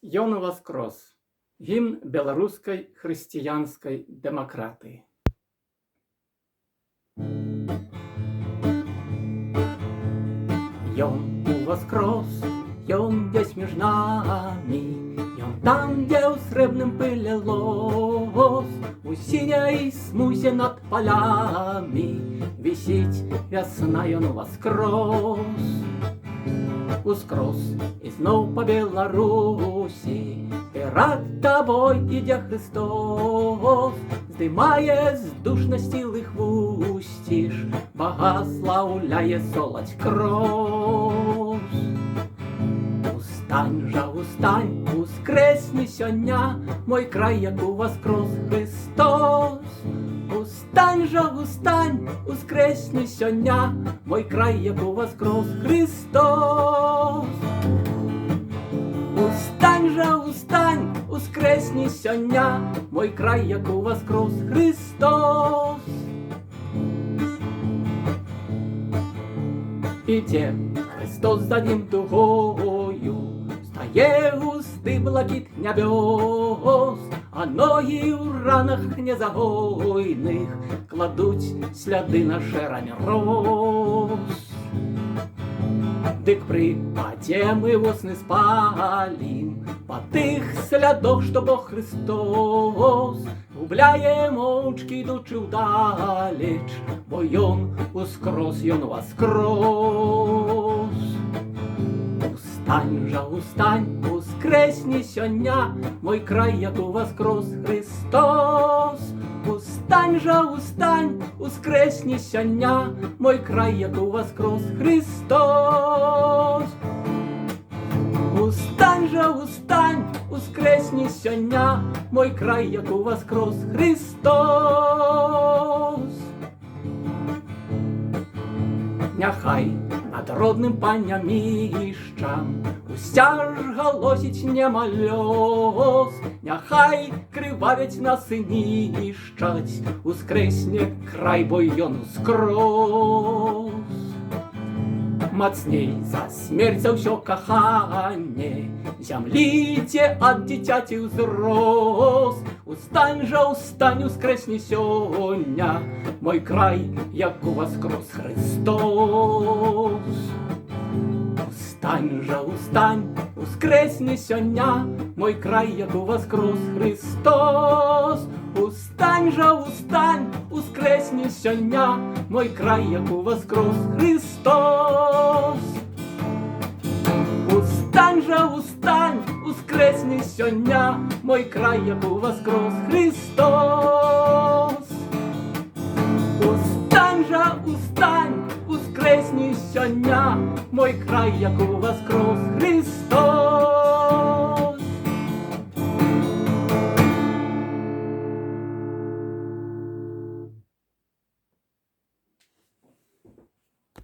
Ён уваскрос. Гімн беларускай хрысціянскай дэмакратыі. Ён уваскрос, ён дзесь між намі, ён там, дзе ў срэбным пыле лос, у сіняй смузе над палямі вісіць вясна, ён уваскрос. Ускрос ізноў па Беларусі, перад табой ідзе Христос, здымае з душнасці лых вусціш, багаслаўляе солаць крос. Устань жа, устань, ускрэсні сёння мой край, як уваскрос Христос. Устань жа, устань, ускрэсні сёння мой край, як уваскрос Христос. Устань жа, устань, ускрэсні сёння мой край, як уваскрос Христос. Ідзе Христос за ним дугою, стає густий блакит нябёс, а ноги у ранах незагойних кладуть сляди на шерань роз. Дык припадзе мы восны спалім па тых слядах, што Бог Христос губляе моўчкі, ідучы ўдалеч, бо ён ускрос, ён уваскрос. Устань жа, устань, ускрэсні сёння мой край, як уваскрос Христос. Устань жа, устань, ускрэсні сёння мой край, як уваскрос Христос. Устань жа, устань, ускрэсні сёння мой край, як уваскрос Христос. Няхай над родным панямішчам усцяж галосіць немалёс, няхай крывавяць нас і нішчаць, ускрэсне край, бо ён ускрос. Мацней за смерць, за ўсё каханне зямлі, дзе ад дзіцяці ўзрос. Устань жа, устань, ускрэсні сёння мой край, як уваскрос Христос. Устань жа, устань, ускрэсні сёння мой край, як уваскрос Христос. Устань жа, устань, ускрэсні сёння мой край, як уваскрос Христос. Устань жа, устань, ускрэсні сёння мой край, як уваскрос Христос. Устань жа, устань, ускрэсні сёння мой край, як уваскрос Христос.